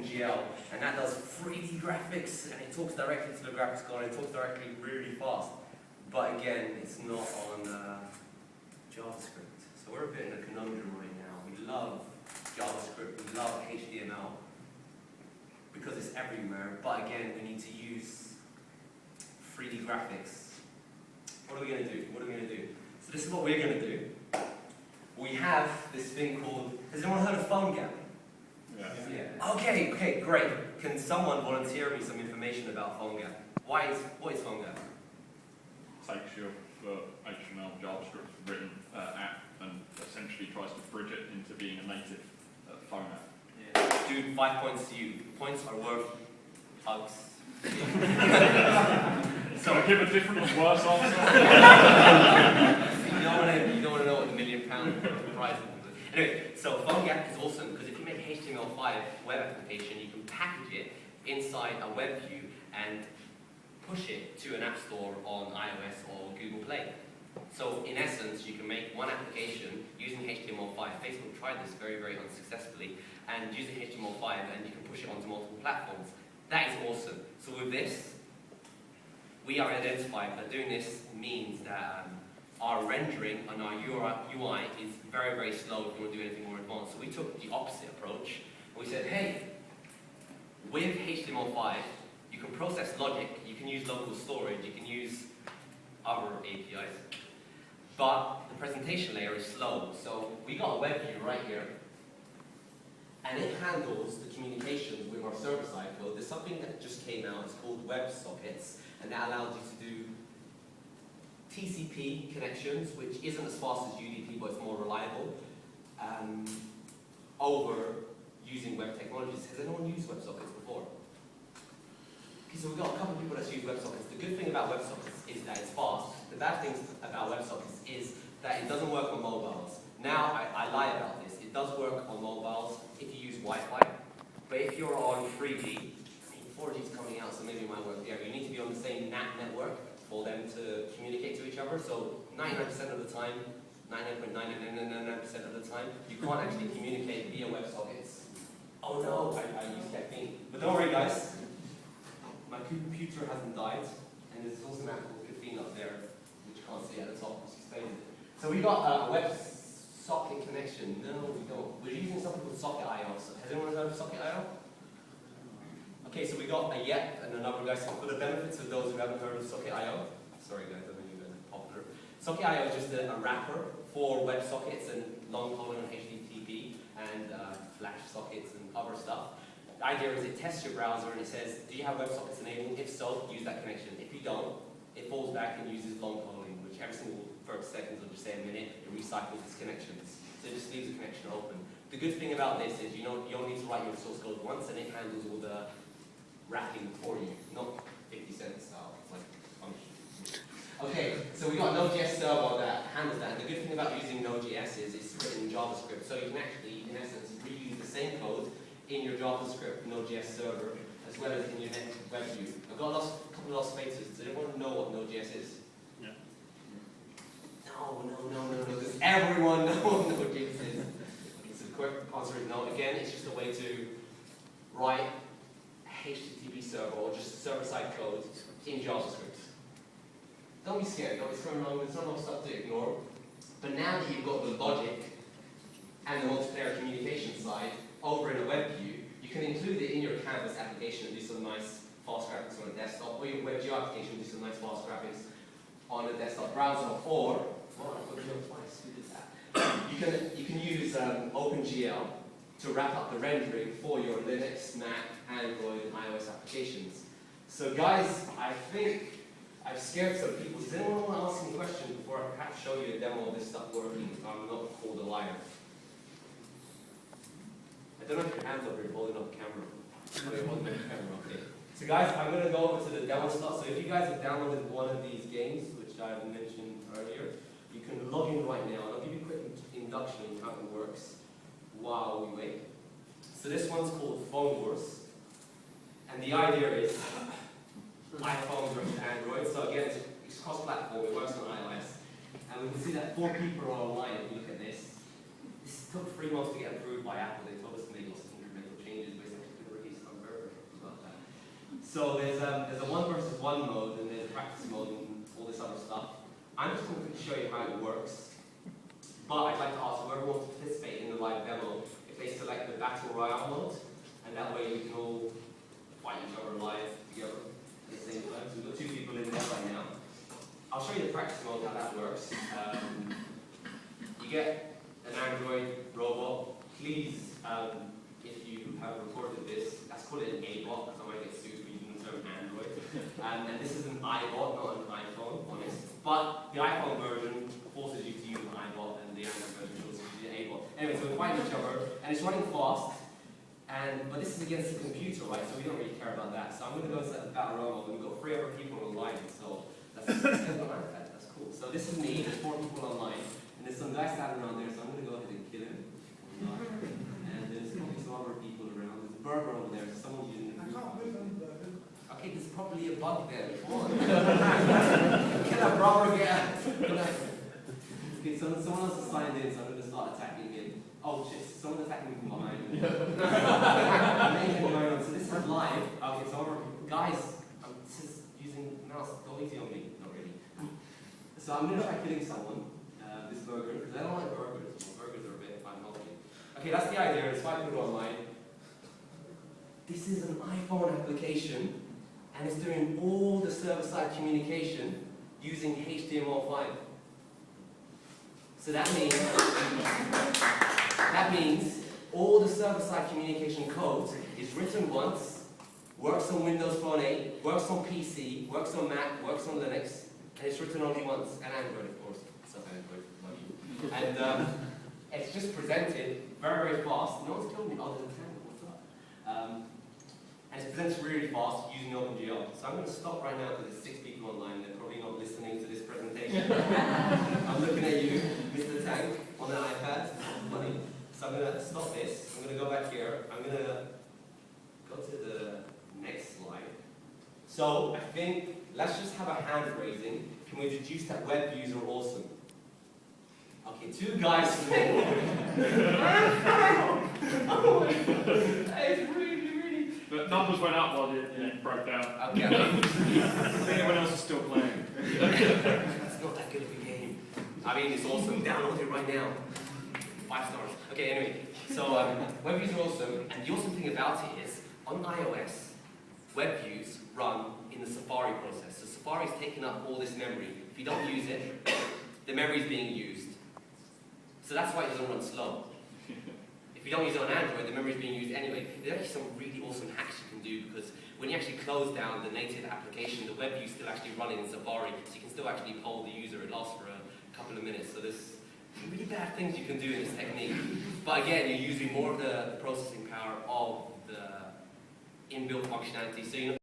OpenGL, and that does 3D graphics, and it talks directly to the graphics card, and it talks directly really fast. But again, it's not on JavaScript. So we're a bit in a conundrum right now. We love JavaScript, we love HTML, because it's everywhere, but again, we need to use 3D graphics. What are we going to do? What are we going to do? So this is what we're going to do. We have this thing called, has anyone heard of PhoneGap? Yeah. Okay, great. Can someone volunteer me some information about PhoneGap? What is PhoneGap? Takes your HTML, JavaScript written app and essentially tries to bridge it into being a native phone app. Yeah. Dude, 5 points to you. Points are worth hugs. So I give a different or worse answer. You don't want to know what the £1 million prize is. Anyway, so PhoneGap is awesome because if you make a HTML5 web application, you can package it inside a web view and push it to an app store on iOS or Google Play. So in essence, you can make one application using HTML5. Facebook tried this very, very unsuccessfully, and using HTML5, and you can push it onto multiple platforms. That is awesome. So with this, we are identified that doing this means that our rendering on our UI is very, very slow if you want to do anything more advanced. So we took the opposite approach, and we said, hey, with HTML5, you can process logic, you can use local storage, you can use other APIs, but the presentation layer is slow. So we got a web view right here, and it handles the communications with our server-side code. There's something that just came out, it's called WebSockets, and that allows you to do TCP connections, which isn't as fast as UDP, but it's more reliable, over using web technologies. Has anyone used WebSockets before? Okay, so we've got a couple of people that's used WebSockets. The good thing about WebSockets is that it's fast. The bad thing about WebSockets is that it doesn't work on mobiles. Now, I lie about this. It does work on mobiles if you use Wi-Fi, but if you're on 3G, 4G is coming out, so maybe it might work there, but you need to be on the same NAT network for them to communicate to each other. So 99% of the time, 99.999% of the time, you can't actually communicate via WebSockets. Oh no, I used caffeine. But don't worry guys, my computer hasn't died, and there's also an app called caffeine up there, which you can't see at the top, which explains it. So we got a WebSocket connection. No, we don't. We're using something called Socket.io. So has anyone heard of Socket.io? Okay, so we got a yep and another guy. So for the benefits of those who haven't heard of Socket.io, sorry guys, I know you guys are popular. Socket.io is just a wrapper for WebSockets and long haul and HTTP and Flash sockets and other stuff. The idea is it tests your browser and it says, do you have WebSockets enabled? If so, use that connection. If you don't, it falls back and uses long hauling, which every single 30 seconds or just say a minute, it recycles its connections. So it just leaves the connection open. The good thing about this is you only need to write your source code once and it handles all the wrapping for you, not 50 cents style, like function. Okay, so we got a Node.js server that handles that. And the good thing about using Node.js is it's written in JavaScript, so you can actually, in essence, reuse the same code in your JavaScript Node.js server as well as in your web view. I've got a couple of lost spaces. Does anyone know what Node.js is? Yeah. No, because everyone knows what Node.js is. Okay, so the correct answer is no. Again, it's just a way to write HTTP server or just server-side code in JavaScript. Don't be scared, don't be thrown wrong, there's not enough stuff to ignore. But now that you've got the logic and the multiplayer communication side over in a web view, you can include it in your Canvas application and do some nice fast graphics on a desktop, or your WebGL application and do some nice fast graphics on a desktop browser, or, you can use OpenGL to wrap up the rendering for your Linux, Mac, Android, and iOS applications. So guys, I think I've scared some people. Does anyone want to ask me a question before I perhaps show you a demo of this stuff working if I'm not called a liar? I don't know if your hands up here holding up the camera. Oh, you're holding up the camera, okay. So guys, I'm going to go over to the demo stuff. So if you guys have downloaded one of these games, which I mentioned earlier, you can log in right now. And I'll give you a quick induction on how it works while we wait. So this one's called Phone Wars. And the idea is iPhone versus Android. So again, it's cross-platform, it works on iOS. And we can see that 4 people are online if you look at this. This took 3 months to get approved by Apple. They told us to make lots of incremental changes, but it's actually been released So there's a 1 versus 1 mode, and there's a practice mode, and all this other stuff. I'm just going to show you how it works. But I'd like to ask whoever wants to participate in the live demo if they select the Battle Royale mode, and that way we can all fight each other live together at the same time. So we've got 2 people in there right now. I'll show you the practice mode, how that works. You get an Android robot. Please, if you have recorded this, let's call it an A-bot, because I might get sued for using the term Android. And this is an iBot, not an iPhone, honest. But the iPhone version forces you to use an iBot, and the Android version forces you to use an A-bot. Anyway, so we're fighting each other, and it's running fast. But this is against the computer, right? So we don't really care about that. So I'm going to go and set the battle royale mode. We've got 3 other people online, so that's cool. So this is me. There's 4 people online, and there's some guy standing around there. So I'm going to go ahead and kill him. And there's probably some other people around. There's a burger over there. So someone's using the food. I can't move any burger. Okay, there's probably a bug there. Come on. Can that burger get? Okay, someone else is signed in, so I'm going to start attacking him. Oh shit, someone's attacking me from behind. So this is live. Okay, so guys, I'm just using mouse. Go easy on me. Not really. So I'm going to try killing someone. This burger, because I don't like burgers. Burgers are a bit unhealthy. Okay, that's the idea. It's 5 people online. This is an iPhone application, and it's doing all the server-side communication using HTML5. So that means all the server-side communication code is written once, works on Windows Phone 8, works on PC, works on Mac, works on Linux, and it's written only once, and Android, of course. Sub-Android. And it's just presented very, very fast. No one's killed me other than Tango. What's up? And it's presented really fast using OpenGL. So I'm going to stop right now because there's 6 people online. They're probably not listening to this presentation. I'm looking at you, Mr. Tank, on an iPad. Funny. So I'm going to stop this. I'm going to go back here. I'm going to go to the next slide. So I think let's just have a hand raising. Can we deduce that web views are awesome? Okay, 2 guys. It's really. The numbers went up while you broke down. Okay. Everyone else is still playing. That's not that good of a game. I mean, it's awesome. Download it right now. 5 stars. Okay, anyway. So, web views are awesome. And the awesome thing about it is, on iOS, web views run in the Safari process. So Safari's taking up all this memory. If you don't use it, the memory is being used. So that's why it doesn't run slow. If you don't use it on Android, the memory is being used anyway. There's actually some really awesome hacks you can do, because when you actually close down the native application, the web view is still actually running in Safari, so you can still actually poll the user. It lasts for a couple of minutes. So there's really bad things you can do in this technique. But again, you're using more of the processing power of the inbuilt functionality. So